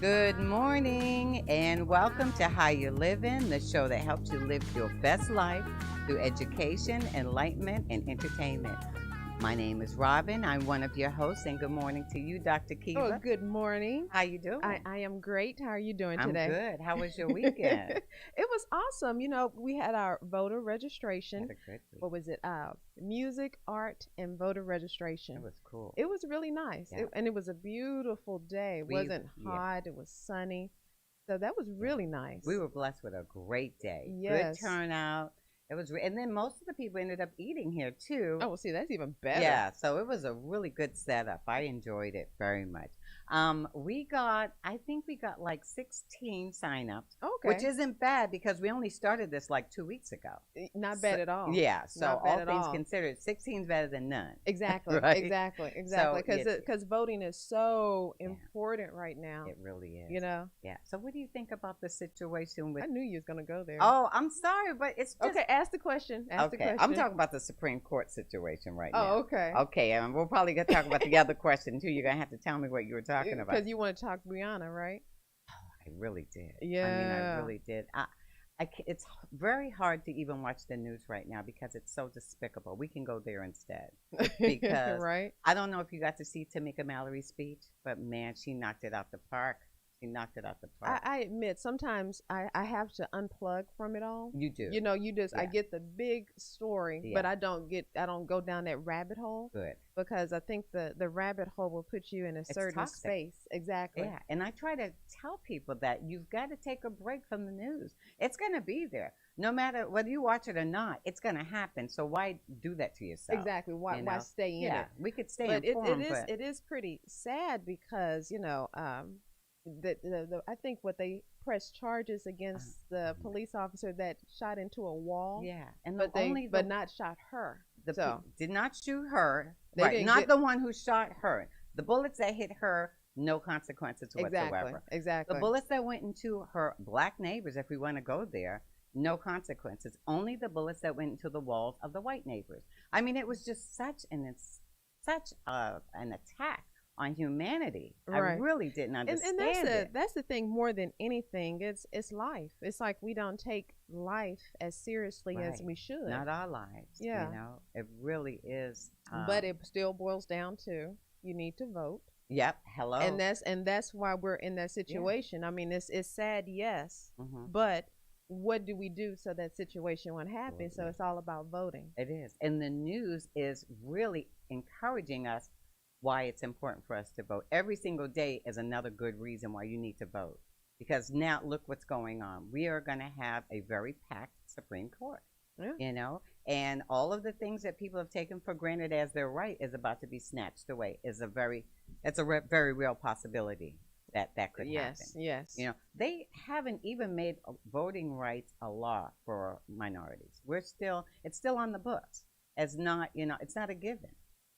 Good morning and welcome to How You Livin, the show that helps you live your best life through education, enlightenment, and entertainment. My name is Robin. I'm one of your hosts, and good morning to you, Dr. Oh, Kiva. good morning. How you I, doing? I am great. How are you doing I'm today? good. How was your weekend? It was awesome. We had our voter registration. Had a good week. What was it? Music, art, and voter It registration. was cool. It was really nice. Yeah. And it was a beautiful day. It wasn't Yeah. hot. It was sunny. So that was really nice. We were blessed with a great day. Yes. Good turnout. It was, and then most of the people ended up eating here too. Oh, well, see, that's even better. Yeah, so it was a really good setup. I enjoyed it very much. I think we got like 16 signups, Okay. which isn't bad because we only started this like 2 weeks ago. Not bad at all. Yeah, so Not bad all at things all. considered, 16 is better than none. Exactly. Right? Exactly. So, Because voting is so Yeah. important right now. It really is. You know. Yeah. So what do you think about the situation with? I knew you was gonna go there. Oh, I'm sorry, but it's just Okay, ask the question. Ask the okay. question. I'm talking about the Supreme Court situation right now. Oh, okay. Okay, and we're probably gonna talk about the other question too. You're gonna have to tell me what you were talking about. Because you want to talk Brianna, right? I really did. I mean, Yeah. I really did. It's very hard to even watch the news right now because it's so despicable. We can go there instead because right. I don't know if you got to see Tamika Mallory's speech, but man, she knocked it out the park. She knocked it out the park. I admit sometimes I have to unplug from it all. You do. I Yeah. get the big story, but I don't go down that rabbit hole Good. because I think the rabbit hole will put you in a certain toxic. space. Exactly. Yeah, and I try to tell people that you've got to take a break from the news. It's going to be there. No matter whether you watch it or not, it's going to happen. So why do that to yourself? Exactly. Why You know? stay in Yeah, it? we could stay But informed, it is pretty sad because I think what they pressed charges against the police officer that shot into a wall. yeah, and but not shot her. did not shoot her. They Right, didn't not get- the one who shot her. The bullets that hit her, no consequences whatsoever. Exactly. The bullets that went into her black neighbors, if we want to go there, no consequences. Only the bullets that went into the walls of the white neighbors. I mean, it was just an attack on humanity. I Right. really didn't understand And that's the thing more than anything. It's life. It's like we don't take life as seriously as Right. we should. Not our lives. Yeah. You know, it really is. But it still boils down to you need to vote. Yep. Hello. And that's why we're in that situation. I mean, it's sad, yes, Mhm. but what do we do so that situation won't happen? So Absolutely. it's all about voting. It is. And the news is really encouraging us why it's important for us to vote. Every single day is another good reason why you need to vote. Because now look what's going on. We are going to have a very packed Supreme Court. Yeah. You know, and all of the things that people have taken for granted as their right is about to be snatched away. Very real possibility that could happen. Yes. You know, they haven't even made voting rights a law for minorities. It's still on the books. It's not, it's not a given.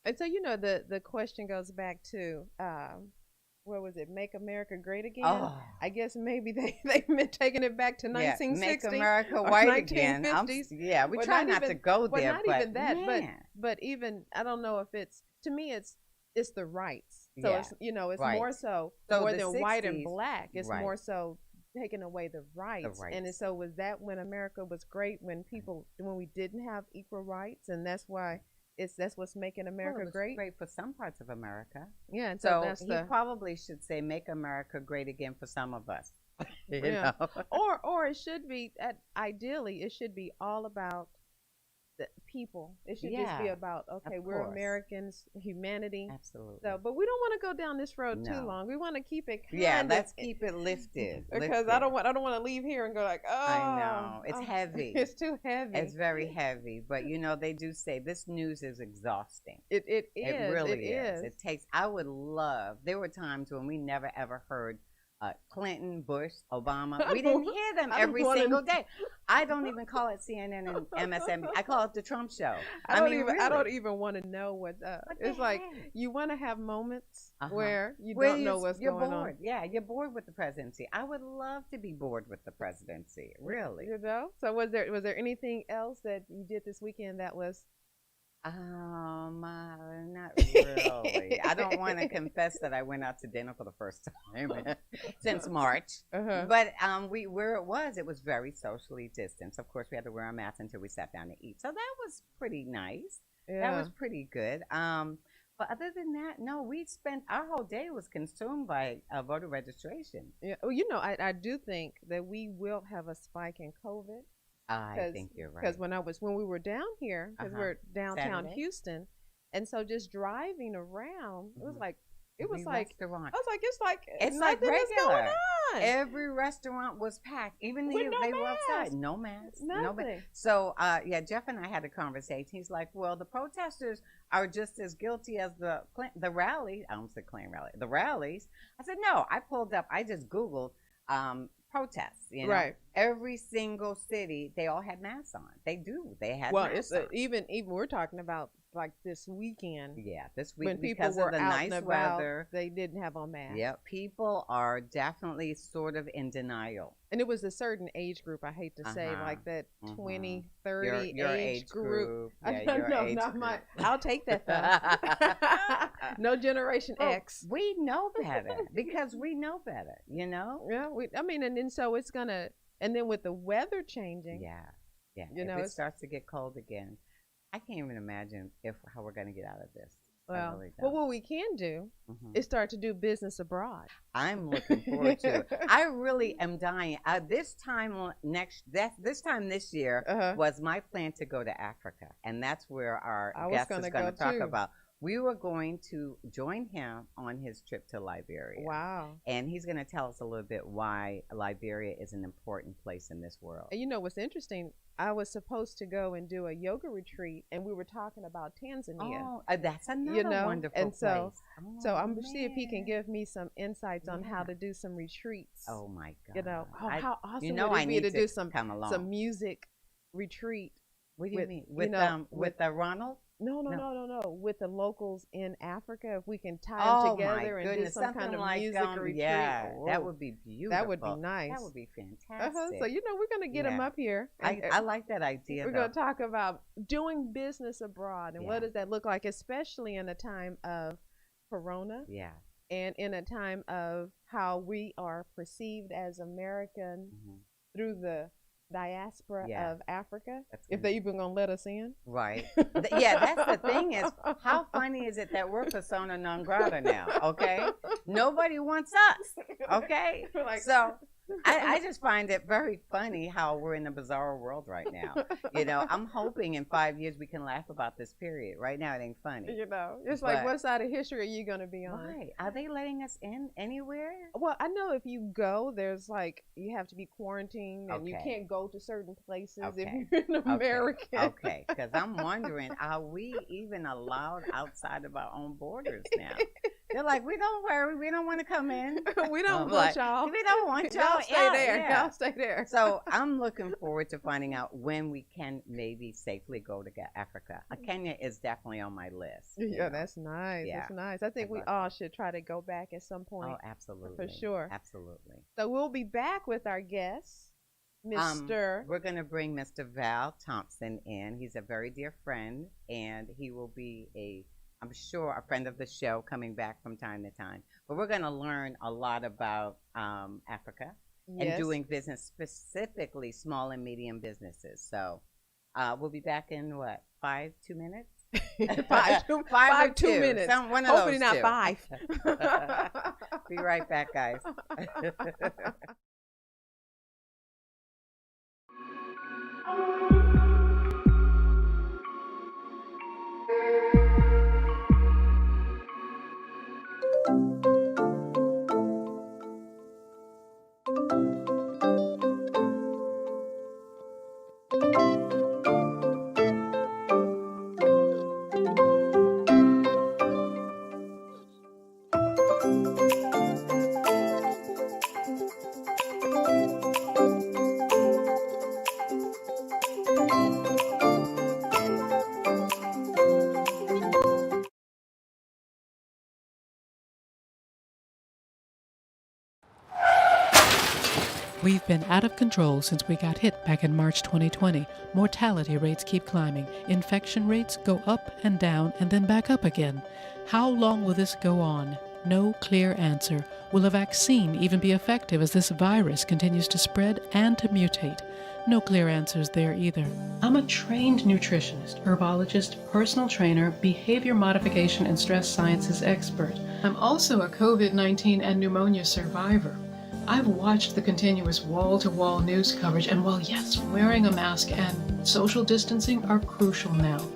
And so the question goes back to what was it? Make America Great Again. Oh. I guess maybe they meant taking it back to 1960. Make America or white again. 1950s. We Well, try not to go Well, there, not but even that, man. but even I don't know if it's to me it's the rights. So Yeah. it's Right. more so So more the than white and 60s, black. It's right. more so taking away the rights. And rights. so was that when America was great when we didn't have equal rights, and that's why that's what's making America Well, it was great. great for some parts of America. Yeah, and So that's he probably should say, "Make America great again" for some of us. You Yeah. know? or it should be ideally it should be all about the people. It should just be Yeah, about okay, of we're course. Americans, humanity. Absolutely. So, but we don't want to go down this road too No. long. We want to keep it Yeah, kind let's of keep it lifted. because I don't want to leave here and go like, oh, I know. It's heavy. It's too heavy. It's very heavy, but they do say this news is exhausting. It is. It really is. It takes. I would love. There were times when we never ever heard Clinton, Bush, Obama. We didn't hear them I don't every wanna- single day. I don't even call it CNN and MSNBC. I call it the Trump show. I don't really. even want to know what. What It's the like heck? you want to have moments Uh-huh. where you Where don't know what's you're going bored. on. Yeah, you're bored with the presidency. I would love to be bored with the presidency. Really. You know. So was there anything else that you did this weekend that was Not really. I don't want to confess that I went out to dinner for the first time since March. Uh-huh. But we where it was very socially distanced. Of course, we had to wear our masks until we sat down to eat. So that was pretty nice. That Yeah. was pretty good. But other than that, no, we spent our whole day was consumed by voter registration. Yeah. Well, I do think that we will have a spike in COVID I because think you're right. when we were down here, because Uh-huh. we're downtown Saturday. Houston, and so just driving around, Mhm. it was Every like restaurant. I was like it's like It's like nothing is going regular. on Every restaurant was packed. Even with no they were outside. mask, No mask. No mask. nothing. So yeah, Jeff and I had a conversation. He's like, "Well, the protesters are just as guilty as the rally. I almost said Klan rally. The rallies." I said, "No." I pulled up. I just Googled protests. Right. Every single city, they all had masks on. They do. They had Well, masks it's on. even we're talking about like this weekend Yeah, this week when people because were of the out nice and about, weather. they didn't have on masks. Yeah, people are definitely sort of in denial. And it was a certain age group, I hate to say, Uh-huh. like that Mhm. 20, 30 Your age group. Yeah, No, your no, age not group. my. I'll take that though. No Generation Well, X. we know better because we know better, you know? Yeah, I mean, and then so it's gonna, and then with the weather changing, Yeah, yeah. you If know, it it's starts to get cold again, I can't even imagine how we're going to get out of this. I well, really but don't. what we can do Mhm. is start to do business abroad. I'm looking forward to it. I really am dying. This time this year Uh-huh. was my plan to go to Africa, and that's where our I was guest gonna is going to go talk too. about. We were going to join him on his trip to Liberia, Wow. and he's going to tell us a little bit why Liberia is an important place in this world. And you know what's interesting? I was supposed to go and do a yoga retreat, and we were talking about Tanzania. Oh, that's another You know, wonderful and so place. so Oh, I'm gonna see if he can man. give me some insights on how Yeah. to do some retreats. Oh my God! You know, how awesome you know would I it be need to to do some come along. some music retreat? What do you with, mean you with know, with Ronald? No, no, No. no, no, no. With the locals in Africa, if we can tie them Oh my together and do goodness, some something kind of like music retreat. yeah, that Oh, would be beautiful. that would be nice. That would be So fantastic. we're gonna get them Yeah. up here. I like that idea We're though. going to talk about doing business abroad and what Yeah. does that look like, especially in a time of corona Yeah. and in a time of how we are perceived as American Mhm. through the diaspora Yeah. of Africa, That's if gonna they be even going to let us in. right. Yeah, that's the thing is, how funny is it that we're persona non grata now? Okay, nobody wants us. Okay, We're like, so I just find it very funny how we're in a bizarre world right now. I'm hoping in 5 years we can laugh about this period. Right now, it ain't funny. it's like, But- what side of history are you going to be on? Right? Are they letting us in anywhere? Well, I know if you go, there's like you have to be quarantined and you Okay. can't go to certain places Okay. if you're an American. Okay, because I'm wondering, are we even allowed outside of our own borders now? They're like, we don't worry, we don't want to come in. We don't I'm want like, y'all. We don't want y'all. Y'all stay Yeah, there. yeah. Y'all stay there. So I'm looking forward to finding out when we can maybe safely go to Africa. Kenya is definitely on my list. Yeah, that's nice. Yeah. That's nice. I think I'd we love all should try to go back at some point. Oh, absolutely. For sure. Absolutely. So we'll be back with our guest, Mr. We're going to bring Mr. Val Thompson in. He's a very dear friend, and he will be I'm sure, a friend of the show coming back from time to time. But we're going to learn a lot about Africa and Yes. doing business, specifically small and medium businesses. So we'll be back in what, 2 minutes? Five or 2 minutes. One of Hopefully those not two. 5. Be right back, guys. We've been out of control since we got hit back in March 2020. Mortality rates keep climbing. Infection rates go up and down and then back up again. How long will this go on? No clear answer. Will a vaccine even be effective as this virus continues to spread and to mutate? No clear answers there either. I'm a trained nutritionist, herbologist, personal trainer, behavior modification, and stress sciences expert. I'm also a COVID-19 and pneumonia survivor. I've watched the continuous wall-to-wall news coverage, and while yes, wearing a mask and social distancing are crucial now,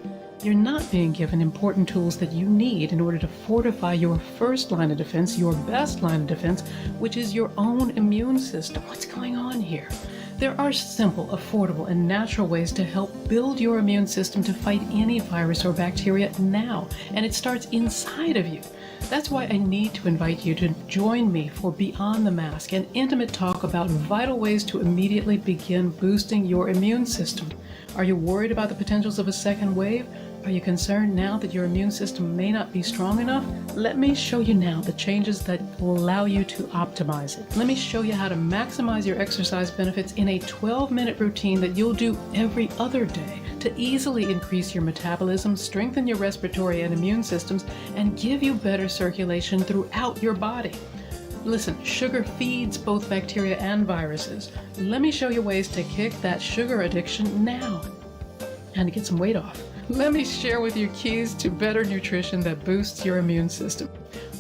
you're not being given important tools that you need in order to fortify your first line of defense, your best line of defense, which is your own immune system. What's going on here? There are simple, affordable, and natural ways to help build your immune system to fight any virus or bacteria now, and it starts inside of you. That's why I need to invite you to join me for Beyond the Mask, an intimate talk about vital ways to immediately begin boosting your immune system. Are you worried about the potentials of a second wave? Are you concerned now that your immune system may not be strong enough? Let me show you now the changes that will allow you to optimize it. Let me show you how to maximize your exercise benefits in a 12-minute routine that you'll do every other day to easily increase your metabolism, strengthen your respiratory and immune systems, and give you better circulation throughout your body. Listen, sugar feeds both bacteria and viruses. Let me show you ways to kick that sugar addiction now and to get some weight off. Let me share with you keys to better nutrition that boosts your immune system.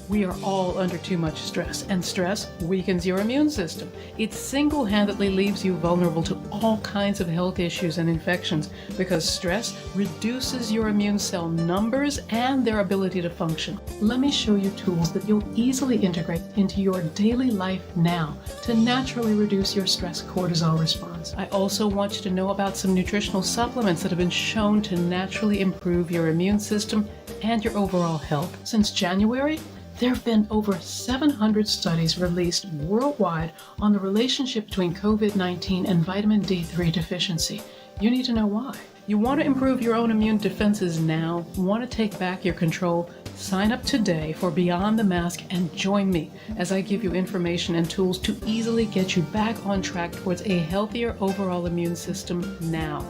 We are all under too much stress, and stress weakens your immune system. It single-handedly leaves you vulnerable to all kinds of health issues and infections because stress reduces your immune cell numbers and their ability to function. Let me show you tools that you'll easily integrate into your daily life now to naturally reduce your stress cortisol response. I also want you to know about some nutritional supplements that have been shown to naturally improve your immune system and your overall health. Since January, there have been over 700 studies released worldwide on the relationship between COVID-19 and vitamin D3 deficiency. You need to know why. You want to improve your own immune defenses now? Want to take back your control? Sign up today for Beyond the Mask and join me as I give you information and tools to easily get you back on track towards a healthier overall immune system now.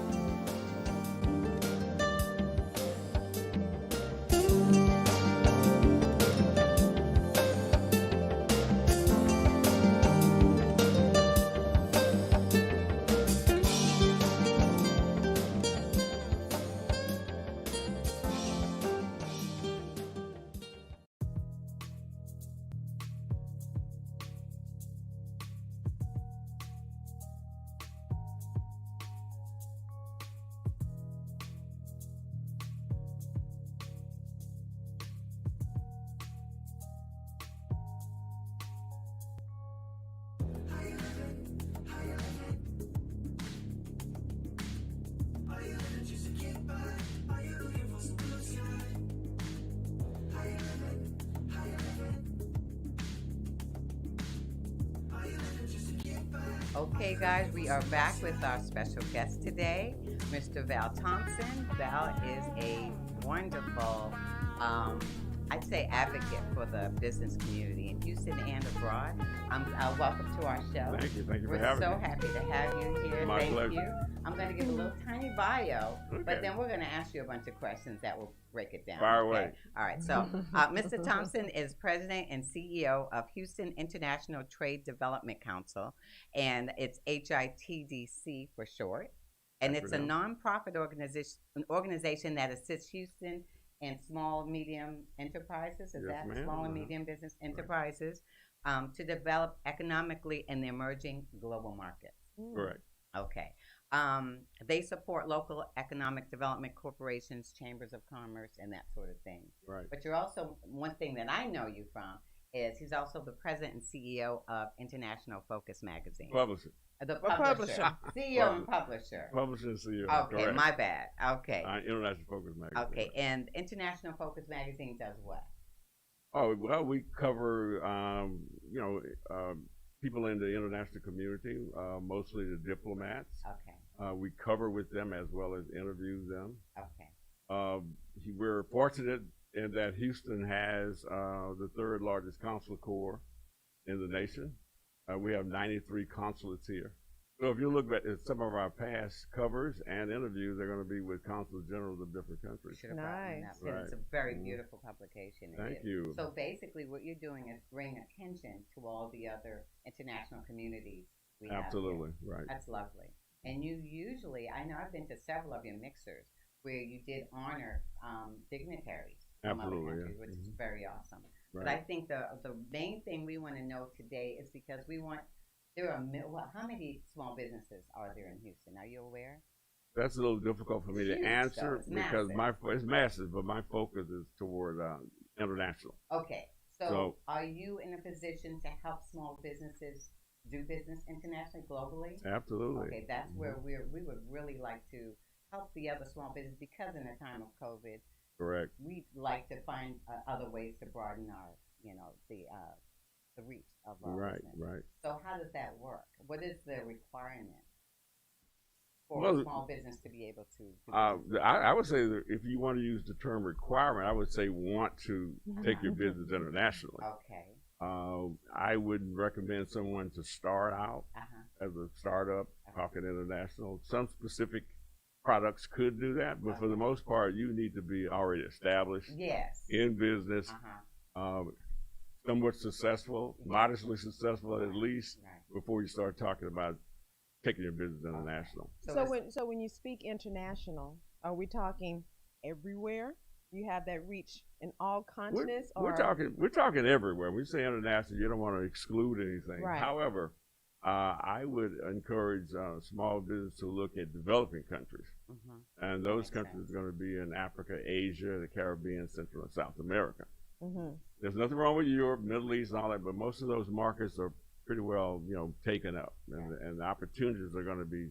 Okay, guys, we are back with our special guest today, Mr. Val Thompson. Val is a wonderful, um, I'd say, advocate for the business community in Houston and abroad. Welcome to our show. Thank you. Thank you for We're having so me. happy to have you here. My Thank pleasure. you. I'm going to give a little tiny bio, Okay. but then we're going to ask you a bunch of questions that will break it down. Fire okay? away. All right. So, Mr. Thompson is president and CEO of Houston International Trade Development Council, and it's HITDC for short. And it's a nonprofit organization that assists Houston and small, medium enterprises. Is Yes, that ma'am. small and medium business enterprises to develop economically in the emerging global markets? Correct. Okay. They support local economic development corporations, chambers of commerce, and that sort of thing. Right. But you're also, one thing that I know you from is he's also the president and CEO of International Focus Magazine. Publisher. The publisher. publisher. CEO and publisher. Publisher and CEO. Okay, correct. my bad. Okay. International Focus Magazine. Okay, and International Focus Magazine does what? Oh, well, we cover, people in the international community, mostly the diplomats. Okay. We cover with them as well as interview them. Okay. We're fortunate in that Houston has the third largest consular corps in the nation. We have 93 consulates here. So if you look at some of our past covers and interviews, they're going to be with consul generals of different We countries. should have brought one Nice. up because it's a very beautiful publication. It Thank is. you. So basically, what you're doing is bring attention to all the other international communities we have. Absolutely, Here. right. That's lovely. And you usually, I know I've been to several of your mixers where you did honor dignitaries from other Absolutely, countries, yeah. which is very awesome. Right. But I think the main thing we want to know today is because we want there are how many small businesses are there in Houston? Are you aware? That's a little difficult for me to Huge, answer though. It's because massive. it's massive, but my focus is toward international. Okay, so So- are you in a position to help small businesses do business internationally, globally? Absolutely. Okay, that's where we would really like to help the other small business because in the time of COVID, Correct. we'd like to find other ways to broaden our, the reach of our Right, business. right. So how does that work? What is the requirement for Well, a small business to be able to? Do I would say that if you want to use the term requirement, I would say want to take your business internationally. Okay. I would recommend someone to start out Uh-huh. as a startup, talking international. Some specific products could do that, but for the most part, you need to be already established Yes. in business, Uh-huh. somewhat successful, modestly successful at least, Right. before you start talking about taking your business international. So when you speak international, are we talking everywhere? You have that reach in all continents, We're talking everywhere. When we say international, you don't want to exclude anything. Right. However, I would encourage small business to look at developing countries, and those Makes countries sense. are going to be in Africa, Asia, the Caribbean, Central and South America. Mm-hmm. There's nothing wrong with Europe, Middle East, and all that, but most of those markets are pretty well, taken up, and the opportunities are going to be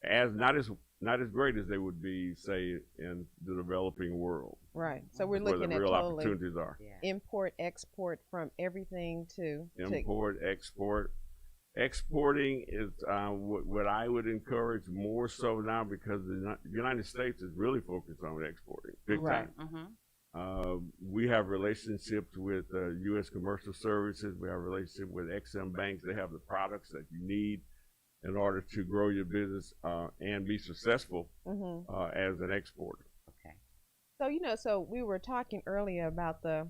not as great as they would be, say, in the developing world. Right. So we're Where looking the at real totally opportunities are. Yeah. import, export from everything to Import, export. Exporting is what I would encourage more so now because the United States is really focused on exporting big Right. time. Mm-hmm. We have relationships with U.S. Commercial Services. We have a relationship with XM Banks. They have the products that you need in order to grow your business and be successful as an exporter. Okay. So so we were talking earlier about COVID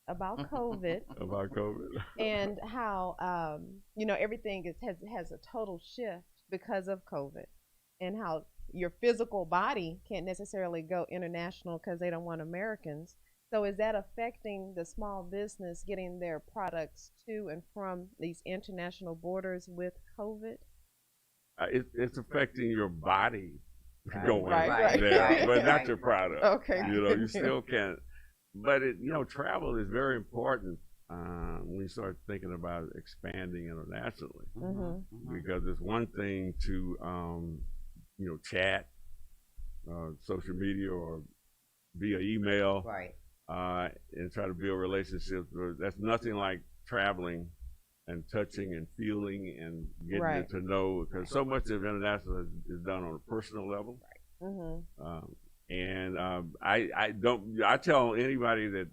About COVID. and how everything has a total shift because of COVID, and how your physical body can't necessarily go international because they don't want Americans. So is that affecting the small business getting their products to and from these international borders with COVID? It's affecting your body Right. going Right. there, Right. but not Right. your product. Okay. You still can't. But travel is very important when you start thinking about expanding internationally, because it's one thing to chat, social media or via email, Right. and try to build relationships. But that's nothing like traveling and touching and feeling and getting Right. to know, because so much of international is done on a personal level. And I tell anybody that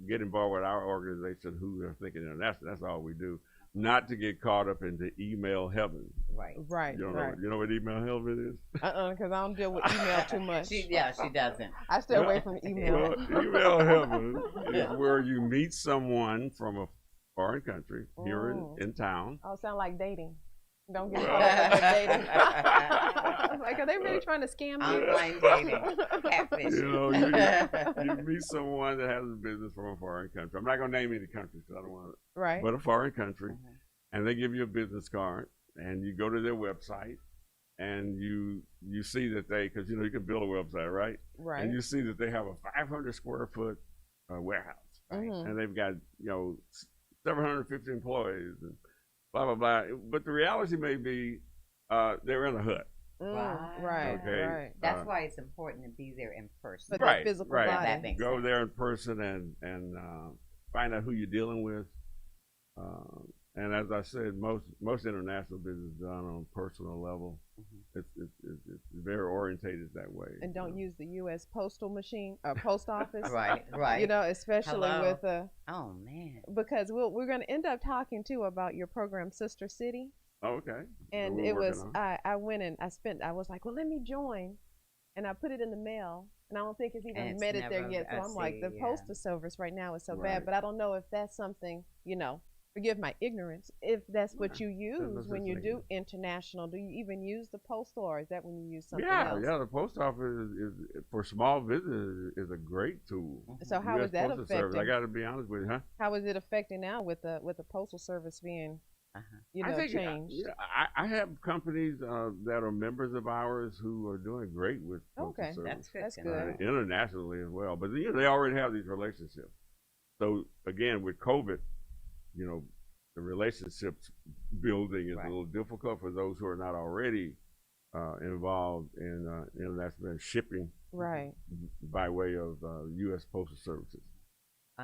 get involved with our organization who are thinking international, that's all we do, not to get caught up into email heaven. Right. Right. You Right. know what email heaven is? Because I don't deal with email too much. She doesn't. I stay away from email. Well, email heaven is where you meet someone from a foreign country here in town. Oh, sound like dating. Don't get Well- caught up in dating. I was like, are they really trying to scam me? Online dating. Catfish. You meet someone that has a business from a foreign country. I'm not going to name any countries because I don't want to. Right. But a foreign country, and they give you a business card, and you go to their website, and you see that because you can build a website, right? Right. And you see that they have a 500 square foot warehouse, and they've got 750 employees and blah blah blah. But the reality may be they're in a hut. Right. Okay. Right. That's why it's important to be there in person. But Right, the physical right. body. That makes Go sense. there in person and find out who you're dealing with. And as I said, most international business is done on a personal level. It's very orientated that way. And don't use the U.S. postal machine or post office. Right, right. You know, especially Hello. with Oh man. because we're going to end up talking too about your program, Sister City. Okay. And So it we're was working on I went and I was like, well, let me join, and I put it in the mail, and I don't think it's even And it's made it there never- yet. So I I'm like, the see, yeah. postal service right now is so Right. bad, but I don't know if that's something, you know. Forgive my ignorance. If that's what you use that's when you just do like- international, do you even use the postal, or is that when you use something Yeah, else? yeah. The post office is for small business is a great tool. So how US is that Postal Service, I affecting? got to be honest with you, huh? How is it affecting now with the postal service being, Uh-huh. you I know, think, changed? yeah, I have companies that are members of ours who are doing great with postal Okay. service. That's good. That's to good. know. Internationally as well. But you know, they already have these relationships. So again, with COVID, you know, the relationships building is Right. a little difficult for those who are not already involved in international shipping Right. by way of U.S. Postal Services.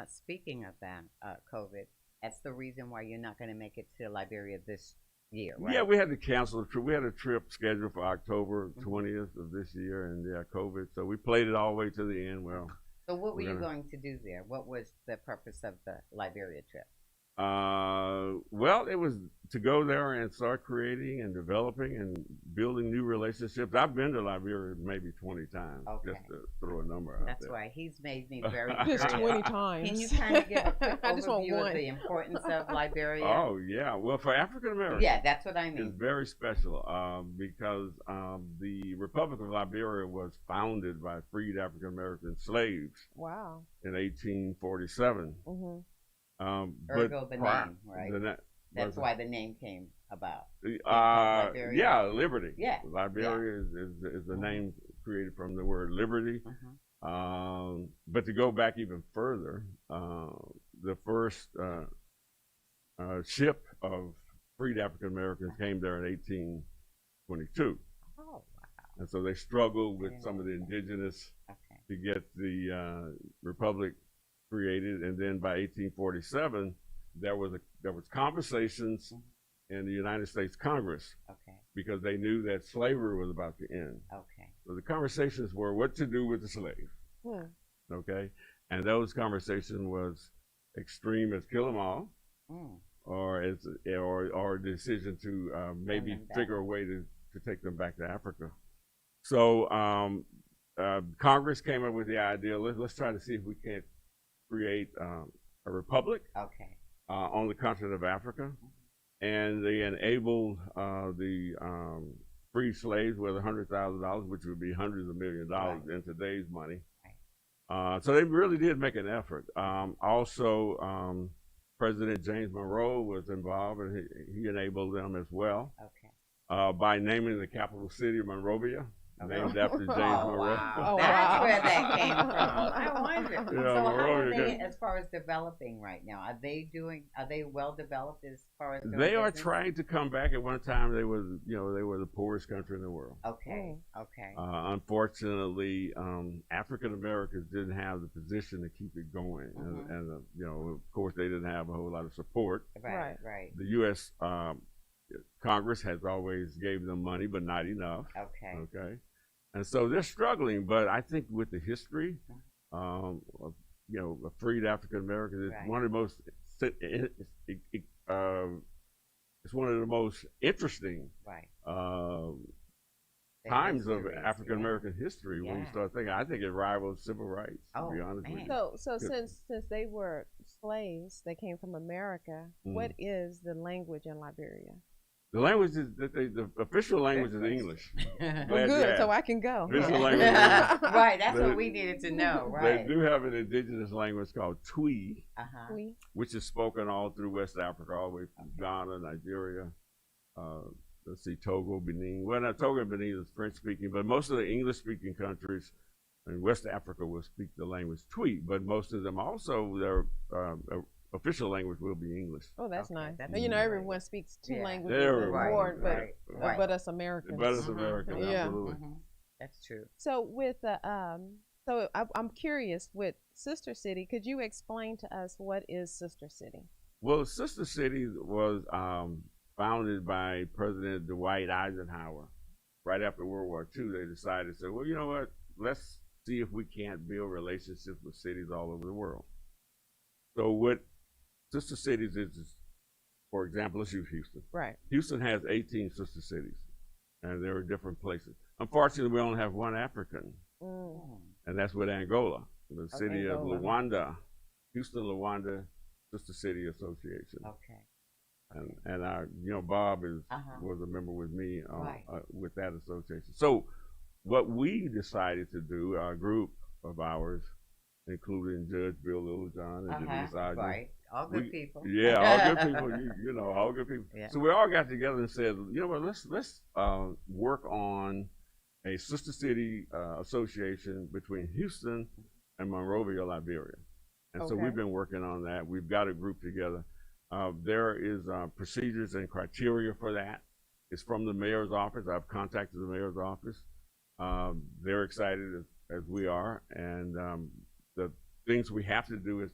Speaking of that, COVID, that's the reason why you're not going to make it to Liberia this year, right? Yeah, we had to cancel a trip. We had a trip scheduled for October Mhm. 20th of this year, and yeah, COVID. So we played it all the way to the end. Well, So what were we're you gonna- going to do there? What was the purpose of the Liberia trip? well, it was to go there and start creating and developing and building new relationships. I've been to Liberia maybe 20 times, Okay. just to throw a number out That's there. why he's made me very Just curious. 20 times. Can you kind of give a quick I just want overview one. of the importance of Liberia? Oh yeah, well for African Americans, Yeah, that's what I it's mean. very special because the Republic of Liberia was founded by freed African American slaves Wow. in 1847. Hmm. Ergo the prior- name, right? the na- That's was- why the name came about. Liberia. yeah, Liberty. Yeah, Liberia is the name created from the word liberty. Mhm. But to go back even further, the first ship of freed African Americans came there in 1822. Oh, wow. And so they struggled with didn't some of know the that. indigenous Okay. to get the republic created, and then by 1847 there was conversations in the United States Congress Okay. because they knew that slavery was about to end. Okay. So the conversations were what to do with the slave, Hmm. okay, and those conversations was extreme as kill them all, Mm. or a decision to maybe them back. figure a way to take them back to Africa. So Congress came up with the idea. Let's try to see if we can't create a republic Okay. on the continent of Africa, and they enabled the free slaves with $100,000, which would be hundreds of millions of dollars in today's money. So they really did make an effort. Also, President James Monroe was involved, and he enabled them as well Okay. by naming the capital city Monrovia, named after James Oh, Monroe. wow. Oh, That's wow. where that came from. I wonder. Yeah, So how are Monrovia they did. as far as developing right now? Are they well developed as far as doing They are business? trying to come back. At one time, they were the poorest country in the world. Okay. Okay. Unfortunately, African Americans didn't have the position to keep it going, and of course, they didn't have a whole lot of support. Right. Right. The U.S. Congress has always gave them money, but not enough. Okay. Okay, and so they're struggling. But I think with the history, of freed African Americans, it's Right. one of the most it's one of the most interesting Right. times of histories, African American history when you Yeah. start thinking. I think it rivals civil rights. To be Oh, honest with man. you. So since they were slaves, they came from America. What is the language in Liberia? The language is the official language is English. Well, Glad you good, asked. so I can go. Official huh? language is Right. That's They- what we needed to know. They Right. do have an indigenous language called Twi, Oui. which is spoken all through West Africa, all the way from Ghana, Nigeria, let's see, Togo, Benin. Well, not Togo and Benin is French speaking, but most of the English speaking countries in West Africa will speak the language Twi, but most of them also, their official language will be English. Oh, that's Okay, nice. that's And, great. everyone speaks two Yeah. languages There and we go. more, Right, right. but us Americans. But it's Mhm, American, mhm, Yeah. absolutely. mhm. That's true. So with the I'm curious with Sister City. Could you explain to us what is Sister City? Well, Sister City was founded by President Dwight Eisenhower right after World War II, they decided, say, well, you know what? Let's see if we can't build relationships with cities all over the world. So what sister cities is, for example, let's use Houston. Right. Houston has 18 sister cities, and they're in different places. Unfortunately, we only have one African, and that's with Angola, the city of Luanda, Houston, Luanda Sister City Association. Okay. And our, Bob was a member with me with that association. So what we decided to do, our group of ours, including Judge Bill Littlejohn and Denise Ogden. Right. All good people. Yeah, all good people. All good people. Yeah. So we all got together and said, you know what, let's work on a sister city association between Houston and Monrovia, Liberia. And so we've been working on that. We've got a group together. There is procedures and criteria for that. It's from the mayor's office. I've contacted the mayor's office. They're excited as we are. And the things we have to do is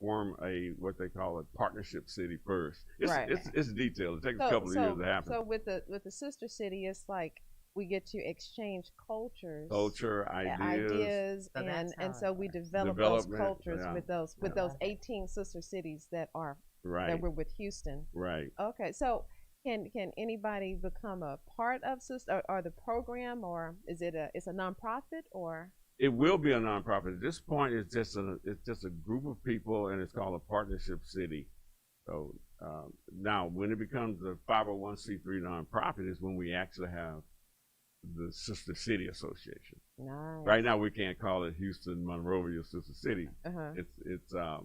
form what they call a partnership city first. It's detailed. It takes a couple of years to happen. So with the sister city, it's like we get to exchange ideas, and so we develop those cultures with those 18 sister cities that we're with Houston. Right. Okay, so can anybody become a part of sister or the program, or is it's a nonprofit, or? It will be a nonprofit. At this point, it's just a group of people, and it's called a partnership city. So now, when it becomes a 501c3 nonprofit, is when we actually have the Sister City Association. Nice. Right now, we can't call it Houston Monrovia Sister City. It's a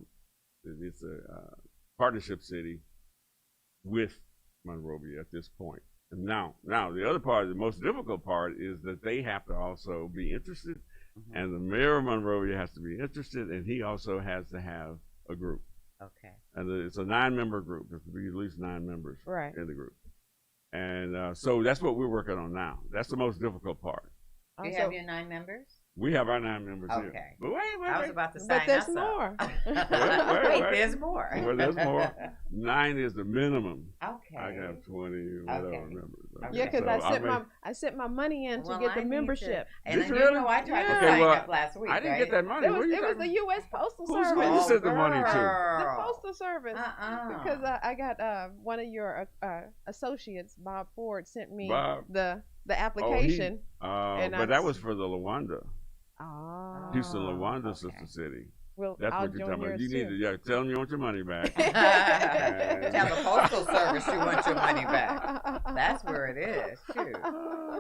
partnership city with Monrovia at this point. And now the other part, the most difficult part, is that they have to also be interested. And the mayor of Monrovia has to be interested, and he also has to have a group. Okay. And it's a 9-member group. There's to be at least 9 members in the group. And so that's what we're working on now. That's the most difficult part. Do you have your 9 members? We have our 9 members here. Okay. But wait. I was about to sign but there's us more. up. There's more. Well, there's more. 9 is the minimum. Okay. I have 20 whatever members. Okay. Yeah, because I sent my money in to get the membership. And Did you you know I tried to sign up last week. I didn't get that money. It was the U.S. Postal Service. Who you sent the money to? The Postal Service. Because I got one of your associates, Bob Ford, sent me the application. But that was for the Luanda. Houston Luanda Sister City. Well, that's what you're talking about. You need to tell them you want your money back. Tell the Postal Service you want your money back. That's where it is, too.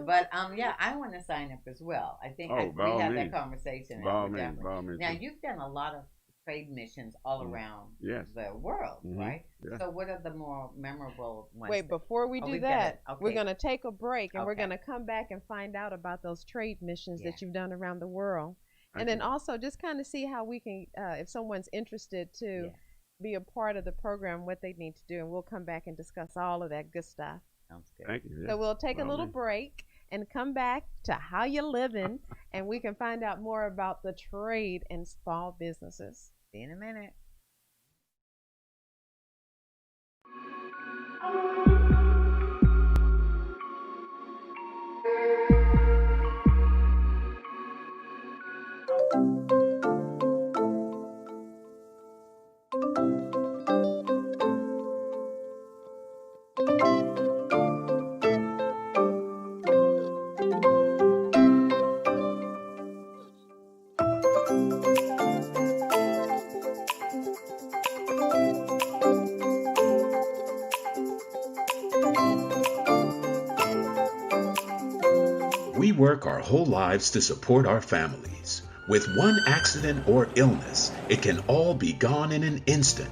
But I want to sign up as well. I think we had that conversation. By all means. Now you've done a lot of trade missions all around the world, right? Yes. So what are the more memorable ones? Wait, before we do that, we're going to take a break, and we're going to come back and find out about those trade missions that you've done around the world. And then also just kind of see how we can, if someone's interested to be a part of the program, what they need to do. And we'll come back and discuss all of that good stuff. Sounds good. Thank you. So we'll take a little break and come back to How You Livin', and we can find out more about the trade and small businesses. See you in a minute. We work our whole lives to support our families. With one accident or illness, it can all be gone in an instant.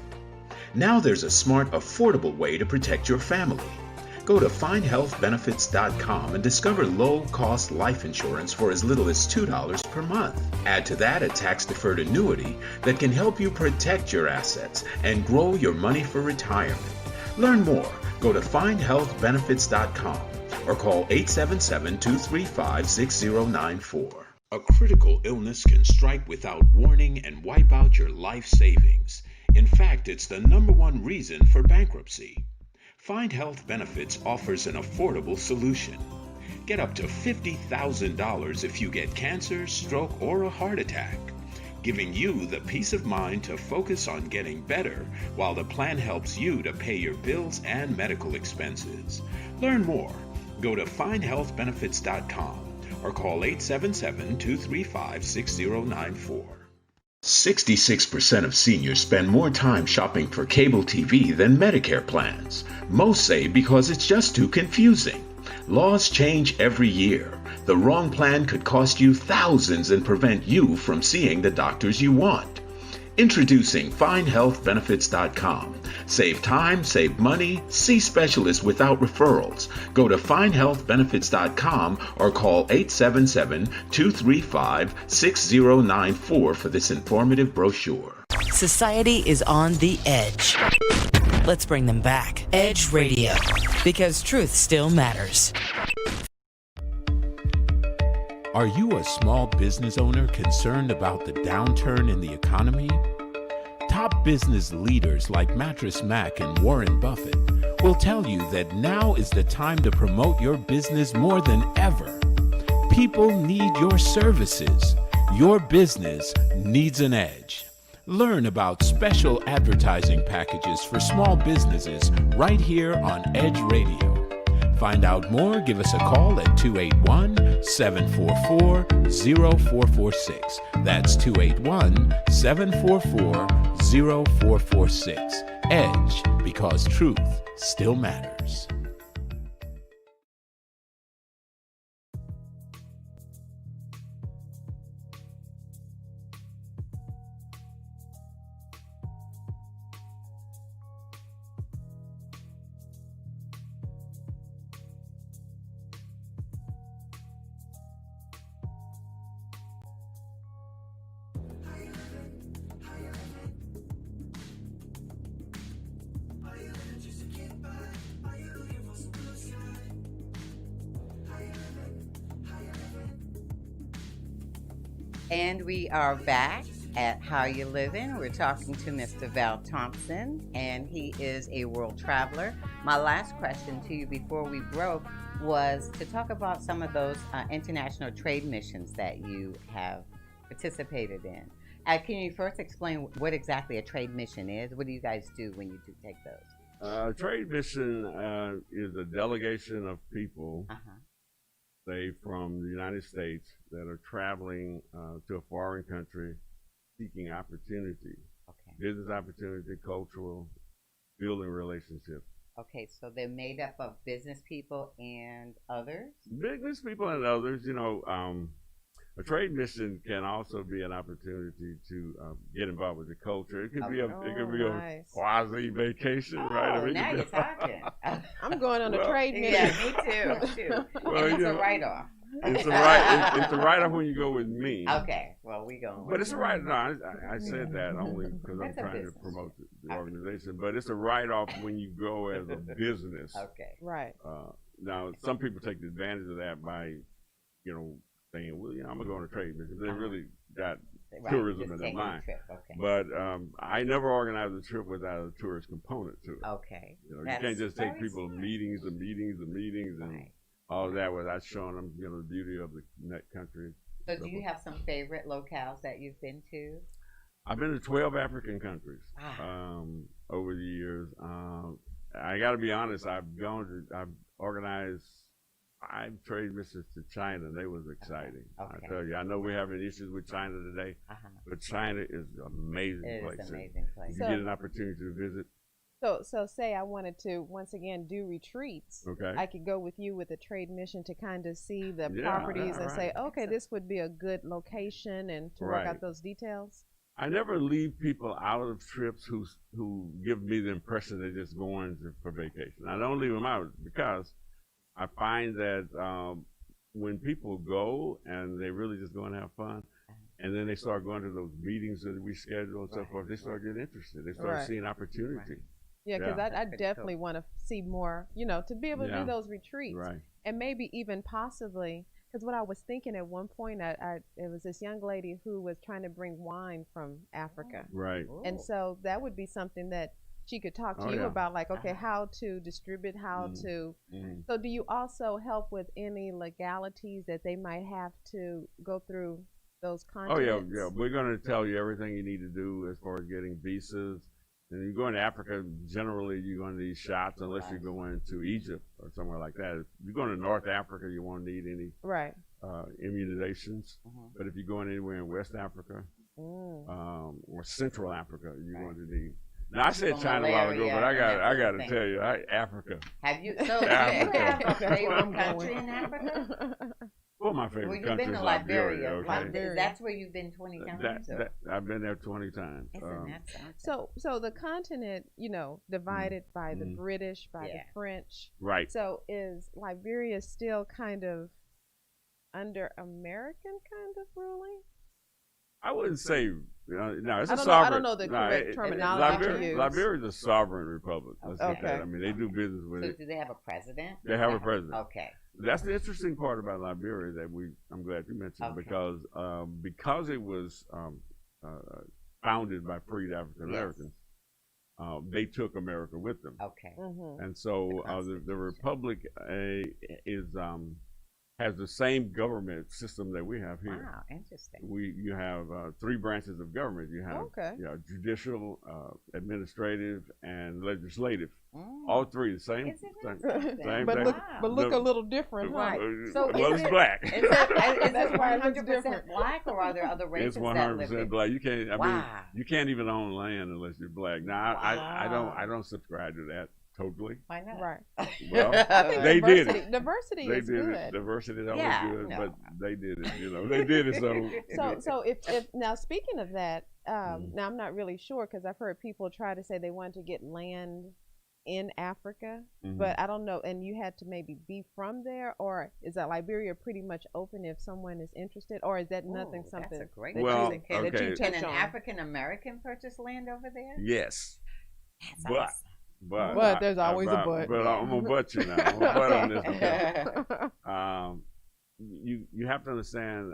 Now there's a smart, affordable way to protect your family. Go to findhealthbenefits.com and discover low-cost life insurance for as little as $2 per month. Add to that a tax-deferred annuity that can help you protect your assets and grow your money for retirement. Learn more. Go to findhealthbenefits.com or call 877-235-6094. A critical illness can strike without warning and wipe out your life savings. In fact, it's the #1 reason for bankruptcy. Find Health Benefits offers an affordable solution. Get up to $50,000 if you get cancer, stroke, or a heart attack, giving you the peace of mind to focus on getting better while the plan helps you to pay your bills and medical expenses. Learn more. Go to findhealthbenefits.com or call 877-235-6094. 66% of seniors spend more time shopping for cable TV than Medicare plans. Most say because it's just too confusing. Laws change every year. The wrong plan could cost you thousands and prevent you from seeing the doctors you want. Introducing findhealthbenefits.com. Save time, save money, see specialists without referrals. Go to findhealthbenefits.com or call 877-235-6094 for this informative brochure. Society is on the edge. Let's bring them back. Edge Radio, because truth still matters. Are you a small business owner concerned about the downturn in the economy? Top business leaders like Mattress Mac and Warren Buffett will tell you that now is the time to promote your business more than ever. People need your services. Your business needs an edge. Learn about special advertising packages for small businesses right here on Edge Radio. Find out more, give us a call at 281-744-0446. That's 281-744-0446. Edge, because truth still matters. And we are back at How You Livin. We're talking to Mr. Val Thompson, and he is a world traveler. My last question to you before we broke was to talk about some of those international trade missions that you have participated in. Can you first explain what exactly a trade mission is? What do you guys do when you do take those? A trade mission is a delegation of people, say from the United States, that are traveling to a foreign country seeking opportunity, business opportunity, cultural, building relationships. Okay, so they're made up of business people and others? Business people and others, you know. A trade mission can also be an opportunity to get involved with the culture. It could be a quasi vacation, right? Oh, now you're talking. I'm going on a trade mission. Yeah, me too. Well, and it's a write-off. It's a write-off when you go with me. Okay, well, we go. But it's a write-off. No, I said that only because I'm trying to promote the organization. But it's a write-off when you go as a business. Okay. Right. Now, some people take advantage of that by, saying, well, I'm going to go on a trade mission. They really got tourism in their mind. Okay. But I never organized a trip without a tourist component to it. Okay. You can't just take people to meetings and all of that without showing them, the beauty of the country. So do you have some favorite locales that you've been to? I've been to 12 African countries over the years. I got to be honest, I've organized 5 trade missions to China. They was exciting. Okay. I tell you, I know we're having issues with China today, but China is an amazing place. It's an amazing place. If you get an opportunity to visit. So say I wanted to once again do retreats. Okay. I could go with you with a trade mission to kind of see the properties and say, okay, this would be a good location, and to work out those details. I never leave people out of trips who give me the impression they're just going for vacation. I don't leave them out because I find that when people go and they really just go and have fun, and then they start going to those meetings that we schedule and so forth, they start getting interested. They start seeing opportunity. Yeah, because I definitely want to see more, to be able to do those retreats. Right. And maybe even possibly, because what I was thinking at one point, it was this young lady who was trying to bring wine from Africa. Right. And so that would be something that she could talk to Oh, you yeah. about like, okay, how to distribute, how to. So do you also help with any legalities that they might have to go through those Oh yeah, continents? yeah. We're going to tell you everything you need to do as far as getting visas. And you go into Africa, generally you're going to need shots unless you're going to Egypt or somewhere like that. If you're going to North Africa, you won't need any Right. immunizations. But if you're going anywhere in West Africa or Central Africa, you're going to need. Now I said For China a while ago, but I malaria got and to that tell you, Africa. Have you? So do you Africa. have a That's where favorite I'm country going. in Africa? Well, my Well, favorite you've country been is to Liberia. Liberia. Okay, That's where you've been 20 times. I've been there 20 times. Isn't that something? So the continent, divided by the British, by the French. Right. So is Liberia still kind of under American kind of ruling? I wouldn't say no. It's a I don't know. sovereign. I don't know the correct terminology to use. Liberia is a sovereign republic. Let's say Okay. that. I mean, they do business with So it. do they have a president? They have a president. Okay. That's the interesting part about Liberia that I'm glad you mentioned because it was founded by freed African Americans. They took America with them. Okay. And so the republic has the same government system that we have here. Wow, interesting. You have 3 branches of government. You have judicial, administrative, and legislative. All 3 the same. Same but thing. look a little different, Right. huh? So well, it's black. Is it That's why it looks 100% different. black, or are there other races It's that live 100% there? black. You can't. I mean, Wow. you can't even own land unless you're black. Now, Wow. I don't subscribe to that totally. Why not? Right. Well, I think they did it. Diversity They is did good. it. Diversity is always Yeah, good, no. but they did it. They did it. So if now speaking of that, now I'm not really sure because I've heard people try to say they want to get land in Africa, but I don't know. And you had to maybe be from there, or is that Liberia pretty much open if someone is interested, or is that nothing something That's a great that, Well, you, that you okay. Can touch an on? African American purchase land over there? Yes, That's but awesome. But there's always a but. But I'm gonna butt you now. I'm gonna butt on this because you have to understand,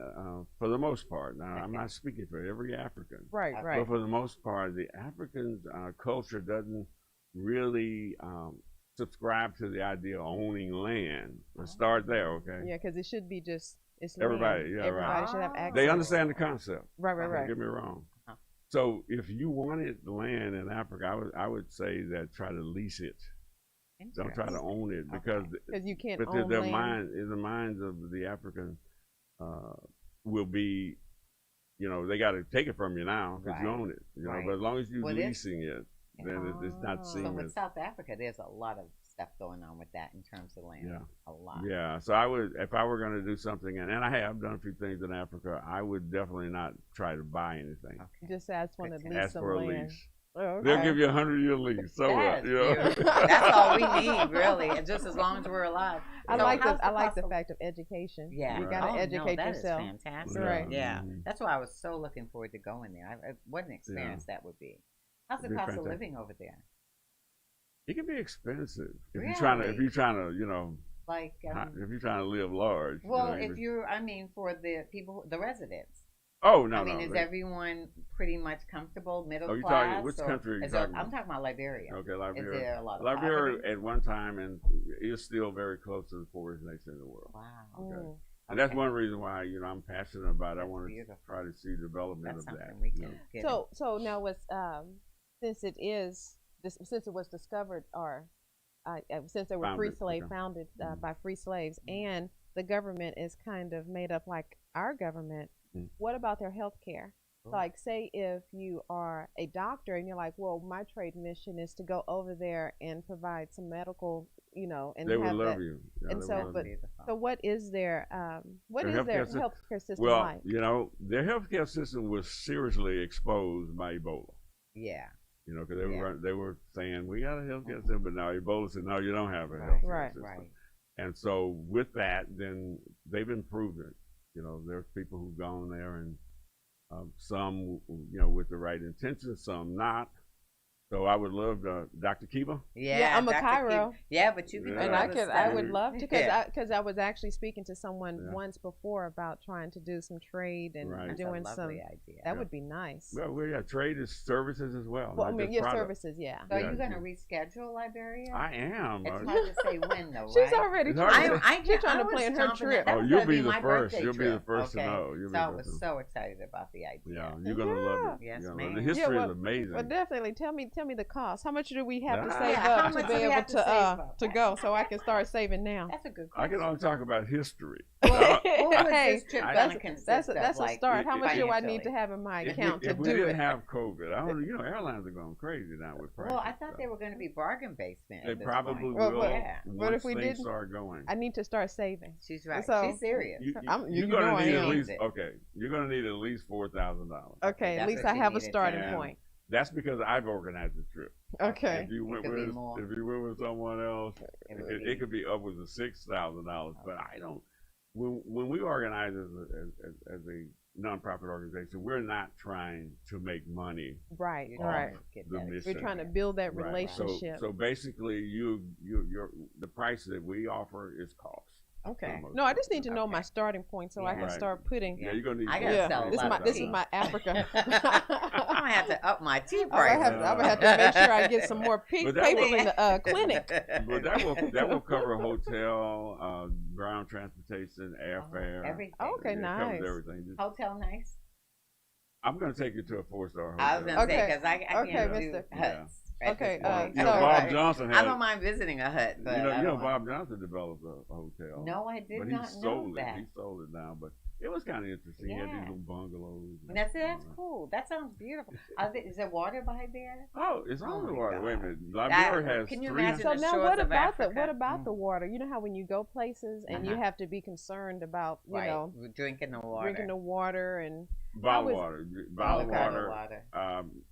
for the most part. Now, I'm not speaking for every African, right. but for the most part, the African culture doesn't really subscribe to the idea of owning land. Let's start there, okay? Yeah, because it should be just it's Everybody, land. yeah, Everybody right. should have access. They understand the concept. Right. Don't get me wrong. So if you wanted land in Africa, I would say that try to lease it. Don't try to own it because you can't but own their land. mind in the minds of the African will be, they got to take it from you now because you own it. But as long as you're leasing it, then it's not seen So as. with South Africa, there's a lot of stuff going on with that in terms of land. Yeah. A lot. Yeah, so I would, if I were going to do something, and I have done a few things in Africa, I would definitely not try to buy anything. Okay. Just ask one to lease Ask some for a land. lease. Oh, okay. They'll give you 100-year lease. So That's you know. beautiful. That's all we need, really, and just as long as we're alive. I So like how's the cost of- fact of education. Yeah, You gotta Oh, no, educate that is yourself. fantastic. Right. Yeah, Mhm. that's why I was so looking forward to going there. What an experience that would be. How's the It'd be cost of fantastic. living over there? It can be expensive if Really? you're trying to, Like, if you're trying to live large. well, if you're, for the people, the residents. Oh no, I mean, no. is everyone pretty much comfortable, middle Oh, you class? talking- which or country are you is there- talking I'm about? talking about Liberia. Okay, Liberia. Is there a lot of Liberia poverty? at one time and is still very close to the poorest nation in the world. Wow. Okay. Mm. And that's Okay. one reason why I'm passionate about it. I That's want to beautiful. try to see development That's of that. something we you can know. get. So now what's since it was discovered or since they were Founded, free slave okay. founded Mhm. by free slaves and the government is kind of made up like our government. Mhm. What about their health care? Cool. Like say if you are a doctor and you're like, well, my trade mission is to go over there and provide some medical, and They would have love that. you. Yeah, And they so, would love but you. so what is their Their healthcare healthcare system Well, like? their healthcare system was seriously exposed by Ebola. Yeah. Because they were saying we got a healthcare Mhm. system, but now Ebola said no, you don't have a Right, healthcare right, system. Right. And so with that, then they've improved it. There's people who've gone there and some, with the right intentions, some not. So I would love Dr. Kiba. Yeah, I'm a Dr. chiro. Yeah, but you can Yeah. do And other I stuff. would love to, Yeah. because I was actually speaking to someone Yeah. once before about trying to do some trade and Right. That's doing a some. lovely idea. That Yeah. would be nice. Well, we got trade is services as well. Well, I not mean, just your product. services, yeah. So are Yeah, you going yeah. to reschedule, Liberia? I am. It's hard to say when, though, She's right? already It's trying. hard to I She's trying to was plan her jumping trip. at- that Oh, was you'll gonna be the my first. birthday You'll be the trip. first to Okay. know. You'll be So the I first was to know. so excited about the idea. Yeah, you're gonna love it. Yes, You're gonna love ma'am. it. The history well, is amazing. Well, definitely. Tell me the cost. How much do we have to Ah. save Yeah, how up much to do be we able have to save up? to go, so I can start saving now? That's a good I question. can only talk about history. What was Hey, this trip I- going that's to consist that's of? that's a like, start. How much do I need to financially? have in my If account we, to if we do didn't it? have COVID, I don't. You know, airlines are going crazy now with prices. Well, I thought so. they were going to be bargain basement. They probably Well, will. but- Yeah. but if once we things didn't- start going. I need to start saving. She's right. So- She's serious. I'm- you You're know gonna I need am. at least It. You're gonna need at least $4,000. Okay, at that's least what I you have a needed to starting have. point. That's because I've organized the trip. Okay. If you went It could be with more. someone else, it could be upwards of $6,000. But I don't. When we organize as a nonprofit organization, we're not trying to make money. Right. You Right. don't get The that mission. We're trying to build that Right. relationship. So basically, the price that we offer is cost. Okay. for the most No, I part. just need to know my Okay. starting point so I Yeah. can Right. start putting. Yeah, you're gonna need. I gotta Yeah, sell a this is lot my of this tea. is my Africa. I'm gonna have to up my tea I'm price. gonna have to make sure I get some more But that people will- in the clinic. But that will cover hotel, ground transportation, airfare. Everything. Okay, It nice. covers everything. Just- Hotel nice. I'm gonna take you to a 4-star hotel. I was gonna say Okay. because I Okay, can't do mister. huts. Yeah. at Okay, this Well, point. you know, so- Bob Johnson I had. don't mind visiting a hut, but I you know, don't Bob Johnson developed a hotel. No, I did but not he know sold that. it. He sold it now, but it was kind of interesting. He had Yeah. these little bungalows. And that's cool. That sounds beautiful. Is there water by there? Oh, it's on Oh the my water. God. Wait a minute. Liberia has can you 300 imagine So the now, shores what of about Africa? the water? You know how when you go places and you Uh-huh. have to be concerned about Right. know Drinking the water. drinking the water and bottled was- water. All Bottled kind of water. water.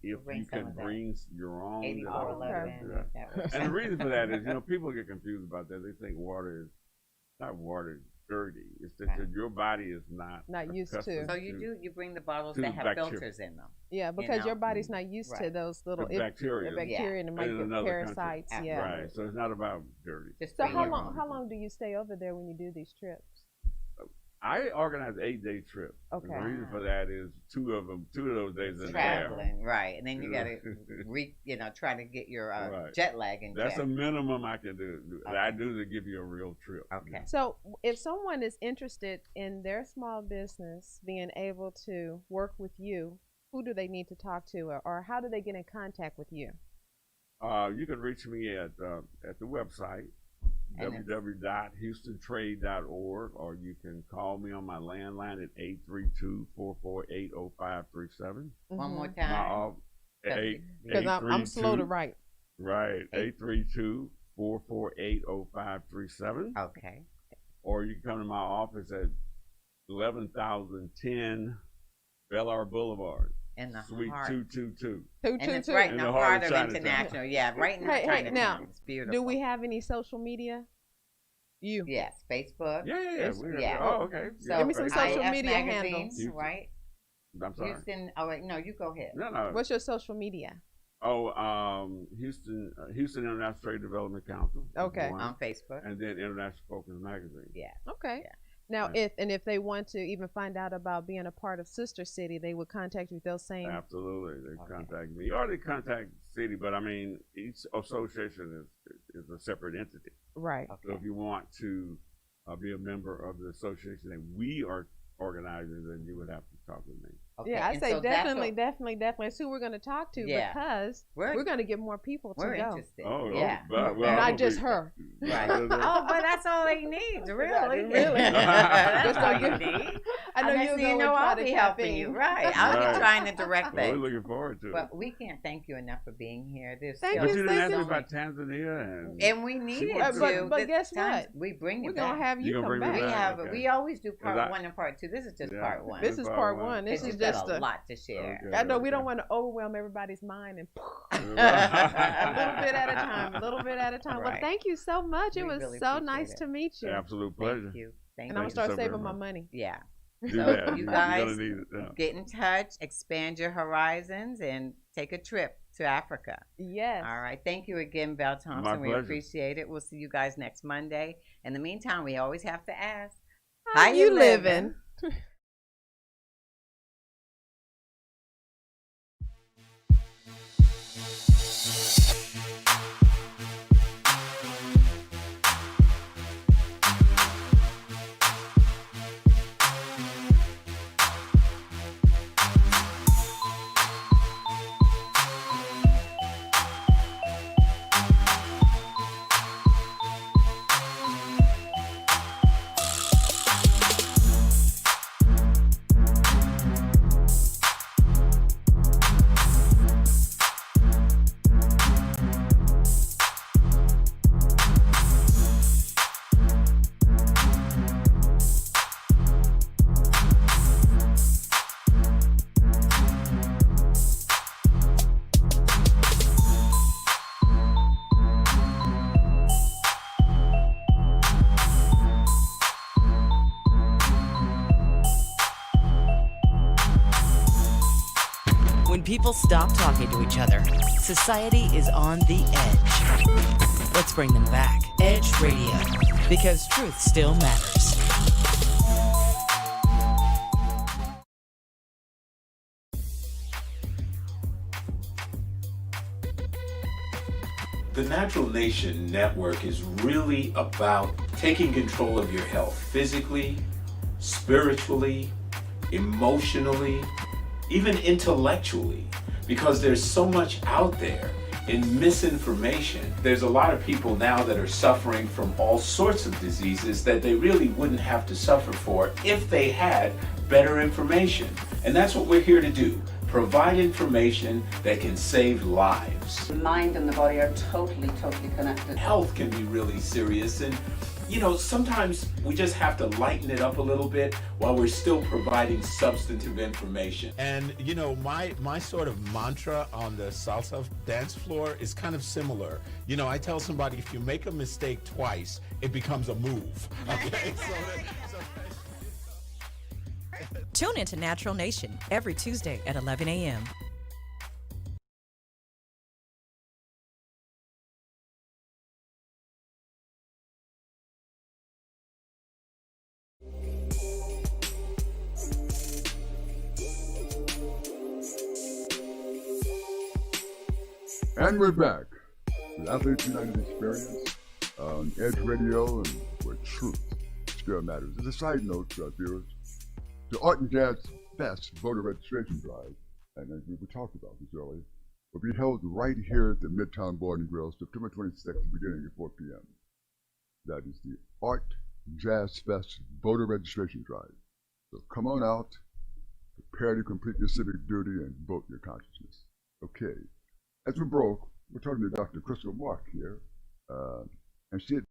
If Bring you some can of that. bring your own. 8411. Yeah. That works. And the reason for that is, people get confused about that. They think water is not water dirty. It's just that your body is not used to. accustomed So you bring the bottles to that have bacteria. filters in them. yeah, because know. your body's not used to Right. those little The bacteria. bacteria and it might In get another country. parasites. Country. Yeah. Right. So it's not about dirty. Just So bring how your long own. how long do you stay over there when you do these trips? I organize 8-day trip. Okay. And the reason for that is two of those days in the air. Traveling, right? And then you Yeah. gotta try to get your Right. jet lag in That's check. a minimum I can do. Okay. I do to give you a real trip. Okay. So if someone is interested in their small business being able to work with you, who do they need to talk to, or how do they get in contact with you? You can reach me at the website, And it's- www.houstontrade.org, or you can call me on my landline at 832-448-0537. One more Mhm. My time. off, Because I'm slow to write. Right, 832-448-0537. Okay. Or you can come to my office at 11,010 Bellar Boulevard, In the Suite heart. 222. And it's 222. right in In the the heart heart of of Chinatown. International. Yeah, right in Hey, Chinatown. now, It's beautiful. Do we have any social media? You. Yes, Facebook. Yeah. Yeah. Oh, okay. So Give me some social IF media magazines, handles. right? I'm sorry. Houston. Oh wait, no, you go ahead. No. What's your social media? Houston International Trade Development Council. is Okay. one, On Facebook. and then International Focus Magazine. Yeah. Okay. Yeah. Now, Yeah. if they want to even find out about being a part of Sister City, they would contact you with those same. Absolutely, they Okay. contact me or they contact city, but I mean each association is a separate entity. Right. So Okay. if you want to be a member of the association that we are organizing, then you would have to talk with me. Okay. Yeah, I and say so that's definitely, what definitely. It's who we're going to talk to Yeah. because We're- we're going to get more people to We're go. interested. Yeah. Yeah. Not just her. Right. Oh, but that's all they need, really. Really. That's Just all don't you get- need. I know Next you'll thing go you and know, try I'll to be tap helping in. you. Right. I'll Right. be trying to direct Well, we're things. looking forward to it. But we can't thank you enough for being here. There's Thank still But you didn't thank ask me you. about Tanzania and we needed wants to. But This guess times what? We bring We're it going to back. have You you gonna come bring me back. We back? have. Okay. We always do part I- 1 and part 2. This is just Yeah. part 1. This is part one. This It's is just just got a a. lot to share. Okay. I know we don't want to overwhelm everybody's mind and a little bit at a time, a little bit at a time. Well, Right. thank you so much. It We was really so appreciate nice it. to meet you. Absolute pleasure. Thank you. Thank And I'm you. gonna start so very saving my much. money. Yeah. Do So that. you You're guys gonna need it. Yeah. get in touch, expand your horizons, and take a trip to Africa. Yes. All right. Thank you again, Val Thompson. My We pleasure. appreciate it. We'll see you guys next Monday. In the meantime, we always have to ask, How you living? When people stop talking to each other, society is on the edge. Let's bring them back. Edge Radio, because truth still matters. The Natural Nation Network is really about taking control of your health physically, spiritually, emotionally, even intellectually, because there's so much out there in misinformation. There's a lot of people now that are suffering from all sorts of diseases that they really wouldn't have to suffer for if they had better information. And that's what we're here to do. Provide information that can save lives. The mind and the body are totally connected. Health can be really serious, and sometimes we just have to lighten it up a little bit while we're still providing substantive information. And my sort of mantra on the salsa dance floor is kind of similar. I tell somebody, if you make a mistake twice, it becomes a move. Okay? Tune into Natural Nation every Tuesday at 11 a.m. And we're back with Athletes United Experience on Edge Radio, and where truth still matters. As a side note to our viewers, the Art and Jazz Fest voter registration drive, and as we talked about this earlier, will be held right here at the Midtown Bar and Grill, September 26th, beginning at 4 p.m. That is the Art Jazz Fest voter registration drive. So come on out, prepare to complete your civic duty, and vote your consciousness. Okay. As we broke, we're talking to Dr. Crystal Mark here, and she had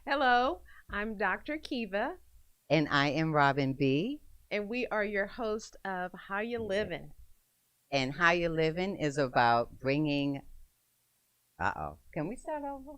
Hello, I'm Dr. Kiva, And I am Robin B. and we are your host of How You Livin'. And How You Livin' is about bringing. Can we start over?